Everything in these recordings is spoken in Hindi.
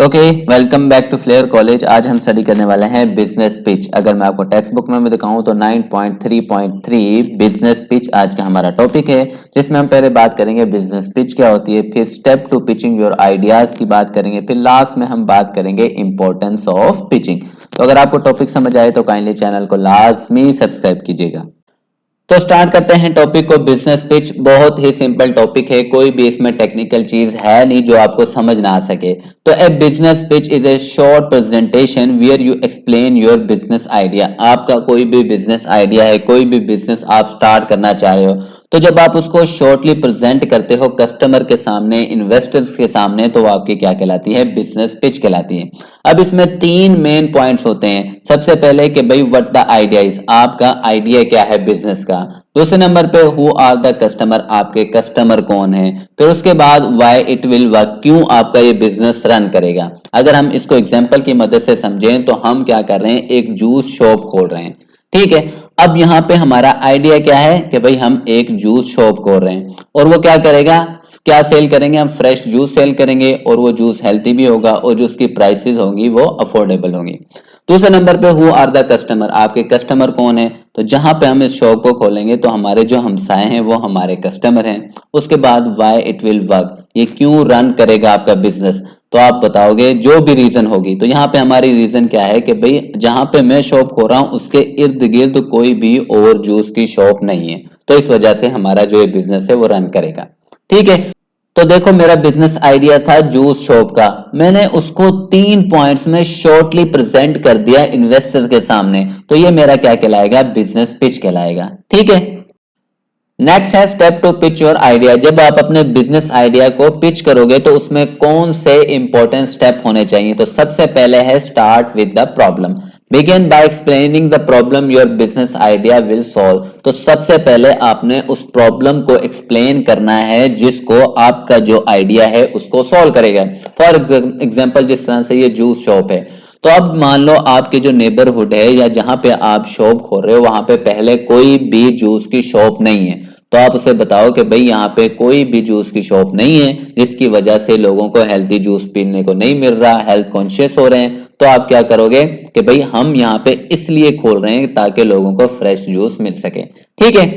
Okay, welcome back to flair college. आज हम स्टडी करने वाले हैं बिजनेस पिच। अगर मैं आपको टेक्स्ट बुक में दिखाऊं तो 9.3.3 बिजनेस पिच आज का हमारा टॉपिक है, जिसमें हम पहले बात करेंगे बिजनेस पिच क्या होती है, फिर step two pitching your ideas की बात करेंगे, फिर लास्ट में हम बात करेंगे इंपॉर्टेंस ऑफ पिचिंग। तो अगर आपको टॉपिक समझ आए तो काइंडली चैनल को लाजमी सब्सक्राइब कीजिएगा। तो स्टार्ट करते हैं टॉपिक को। बिजनेस पिच बहुत ही सिंपल टॉपिक है, कोई भी इसमें टेक्निकल चीज है नहीं जो आपको समझ ना आ सके। तो a business pitch is a short presentation where you explain your business idea. आपका कोई भी बिजनेस आइडिया है, कोई भी बिजनेस आप स्टार्ट करना चाह रहे हो, तो जब आप उसको शॉर्टली प्रेजेंट करते हो कस्टमर के सामने, इन्वेस्टर्स के सामने, तो वो आपकी क्या कहलाती है? बिजनेस पिच कहलाती है। अब इसमें तीन मेन पॉइंट्स होते हैं। सबसे पहले कि भाई व्हाट द आइडिया इज, आपका आइडिया क्या है बिजनेस का। दूसरे नंबर पे हु आर द कस्टमर, आपके कस्टमर कौन है। फिर उसके बाद व्हाई इट विल वर्क, क्यों आपका ये बिजनेस रन करेगा। अगर हम इसको एग्जांपल की मदद से समझें तो हम क्या कर रहे हैं, एक जूस शॉप खोल रहे हैं, ठीक है। अब यहाँ पे हमारा आइडिया क्या है कि भाई हम एक जूस शॉप खोल रहे हैं और वो क्या करेगा, क्या सेल करेंगे, हम फ्रेश जूस सेल करेंगे और वो जूस हेल्थी भी होगा और जो उसकी प्राइसेस होंगी वो अफोर्डेबल होंगी। दूसरे नंबर पे हु आर द कस्टमर, आपके कस्टमर कौन है। तो जहां पे हम इस शॉप को खोलेंगे तो हमारे जो हमसाए हैं वो हमारे कस्टमर हैं। उसके बाद व्हाई इट विल वर्क, ये क्यों रन करेगा आपका बिजनेस। तो आप बताओगे जो भी रीजन होगी। तो यहाँ पे हमारी रीजन क्या है कि भाई जहां पे मैं शॉप खोल रहा हूं उसके इर्द गिर्द कोई भी और जूस की शॉप नहीं है, तो इस वजह से हमारा जो ये बिजनेस है वो रन करेगा, ठीक है। तो देखो मेरा बिजनेस आइडिया था जूस शॉप का, मैंने उसको 3 पॉइंट्स में शॉर्टली प्रेजेंट कर दिया इन्वेस्टर के सामने, तो ये मेरा क्या कहलाएगा? बिजनेस पिच कहलाएगा, ठीक है। नेक्स्ट है step two pitch your idea. जब आप अपने बिजनेस आइडिया को पिच करोगे तो उसमें कौन से इंपॉर्टेंट स्टेप होने चाहिए। तो सबसे पहले है start with the problem, begin by explaining the problem your business idea will solve. तो सबसे पहले आपने उस प्रॉब्लम को एक्सप्लेन करना है जिसको आपका जो आइडिया है उसको सॉल्व करेगा। फॉर एग्जाम्पल जिस तरह से ये जूस शॉप है, तो अब मान लो आपके जो नेबरहुड है या जहां पे आप शॉप खोल रहे हो वहां पे पहले कोई भी जूस की शॉप नहीं है, तो आप उसे बताओ कि भाई यहाँ पे कोई भी जूस की शॉप नहीं है, जिसकी वजह से लोगों को हेल्थी जूस पीने को नहीं मिल रहा, हेल्थ कॉन्शियस हो रहे हैं। तो आप क्या करोगे कि भाई हम यहाँ पे इसलिए खोल रहे हैं ताकि लोगों को फ्रेश जूस मिल सके, ठीक है।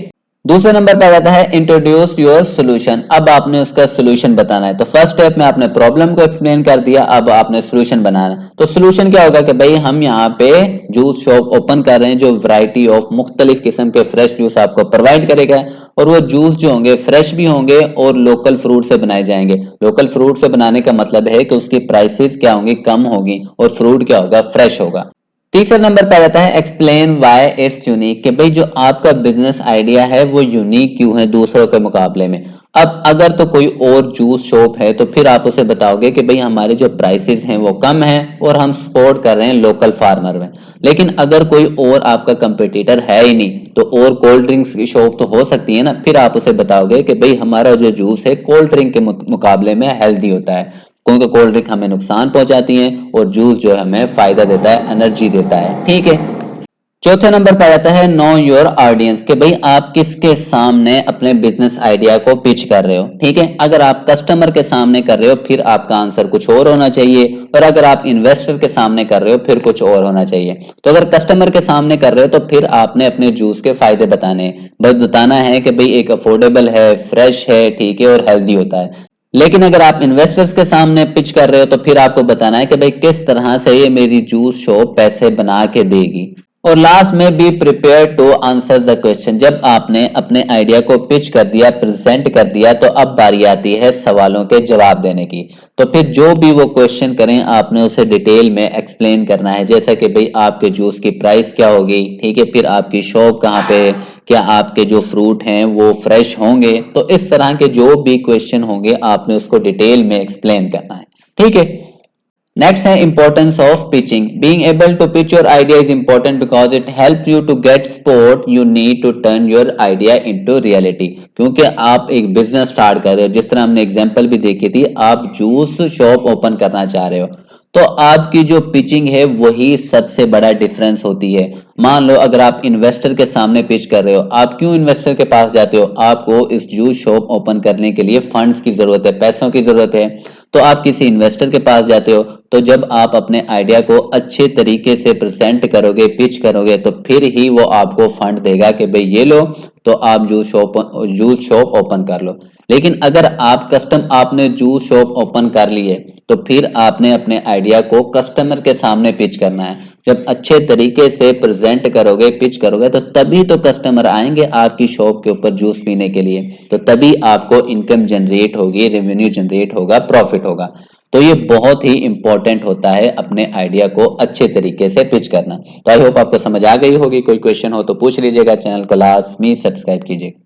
दूसरे नंबर पे आ जाता है इंट्रोड्यूस योर सोल्यूशन। अब आपने उसका सोल्यूशन बताना है। तो फर्स्ट स्टेप में आपने प्रॉब्लम को एक्सप्लेन कर दिया, अब आपने सोल्यूशन बनाना। तो सोल्यूशन क्या होगा कि भाई हम यहाँ पे जूस शॉप ओपन कर रहे हैं जो वैरायटी ऑफ मुख्तलिफ किस्म के फ्रेश जूस आपको प्रोवाइड करेगा, और वो जूस जो होंगे फ्रेश भी होंगे और लोकल फ्रूट से बनाए जाएंगे। लोकल फ्रूट से बनाने का मतलब है कि उसकी प्राइसेस क्या होंगी, कम होगी, और फ्रूट क्या होगा, फ्रेश होगा। तीसरे नंबर पे आ जाता है एक्सप्लेन व्हाई इट्स यूनिक, कि भाई जो आपका बिजनेस आइडिया है वो यूनिक क्यों है दूसरों के मुकाबले में। अब अगर तो कोई और जूस शॉप है तो फिर आप उसे बताओगे कि भाई हमारे जो प्राइसेस हैं वो कम है और हम सपोर्ट कर रहे हैं लोकल फार्मर में। लेकिन अगर कोई और आपका कंपटीटर है ही नहीं, तो और कोल्ड ड्रिंक्स की शॉप तो हो सकती है ना, फिर आप उसे बताओगे कि भाई हमारा जो जूस है कोल्ड ड्रिंक के मुकाबले में हेल्दी होता है, क्योंकि कोल्ड ड्रिंक हमें नुकसान पहुंचाती है और जूस जो है हमें फायदा देता है, एनर्जी देता है, ठीक है। चौथे नंबर पर आता है नो योर ऑडियंस, कि भाई आप किसके सामने अपने बिजनेस आइडिया को पिच कर रहे हो, ठीक है। अगर आप कस्टमर के सामने कर रहे हो फिर आपका आंसर कुछ और होना चाहिए, और अगर आप इन्वेस्टर के सामने कर रहे हो फिर कुछ और होना चाहिए। तो अगर कस्टमर के सामने कर रहे हो तो फिर आपने अपने जूस के फायदे बताने, बस बताना है कि भाई एक अफोर्डेबल है, फ्रेश है, ठीक है, और हेल्दी होता है। लेकिन अगर आप इन्वेस्टर्स के सामने पिच कर रहे हो तो फिर आपको बताना है कि भाई किस तरह से ये मेरी जूस शॉप पैसे बना के देगी। और लास्ट में be prepare to answer the question. जब आपने अपने आइडिया को पिच कर दिया, प्रेजेंट कर दिया, तो अब बारी आती है सवालों के जवाब देने की। तो फिर जो भी वो क्वेश्चन करें आपने उसे डिटेल में एक्सप्लेन करना है, जैसा कि भाई आपके जूस की प्राइस क्या होगी, ठीक है, फिर आपकी शॉप कहाँ पे, क्या आपके जो फ्रूट हैं वो फ्रेश होंगे। तो इस तरह के जो भी क्वेश्चन होंगे आपने उसको डिटेल में एक्सप्लेन करना है, ठीक है। नेक्स्ट है importance of pitching. Being able to pitch your idea is important because it help you to get support you need to turn your idea into reality. क्योंकि आप एक बिजनेस स्टार्ट कर रहे हो, जिस तरह हमने एग्जांपल भी देखी थी, आप जूस शॉप ओपन करना चाह रहे हो, तो आपकी जो पिचिंग है वही सबसे बड़ा डिफरेंस होती है। मान लो अगर आप इन्वेस्टर के सामने पिच कर रहे हो, आप क्यों इन्वेस्टर के पास जाते हो, आपको इस जूस शॉप ओपन करने के लिए फंड्स की जरूरत है, पैसों की जरूरत है। तो आप किसी इन्वेस्टर के पास जाते हो, तो जब आप अपने आइडिया को अच्छे तरीके से प्रेजेंट करोगे, पिच करोगे, तो फिर ही वो आपको फंड देगा कि भाई ये लो, तो आप जूस शॉप ओपन कर लो। लेकिन अगर आपने जूस शॉप ओपन कर ली है, तो फिर आपने अपने आइडिया को कस्टमर के सामने पिच करना है। जब अच्छे तरीके से प्रेजेंट करोगे, पिच करोगे, तो तभी तो कस्टमर आएंगे आपकी शॉप के ऊपर जूस पीने के लिए, तो तभी आपको इनकम जनरेट होगी, रेवेन्यू जनरेट होगा, प्रॉफिट होगा। तो ये बहुत ही इंपॉर्टेंट होता है अपने आइडिया को अच्छे तरीके से पिच करना। तो आई होप आपको समझ आ गई होगी। कोई क्वेश्चन हो तो पूछ लीजिएगा। चैनल को लाजमी सब्सक्राइब कीजिएगा।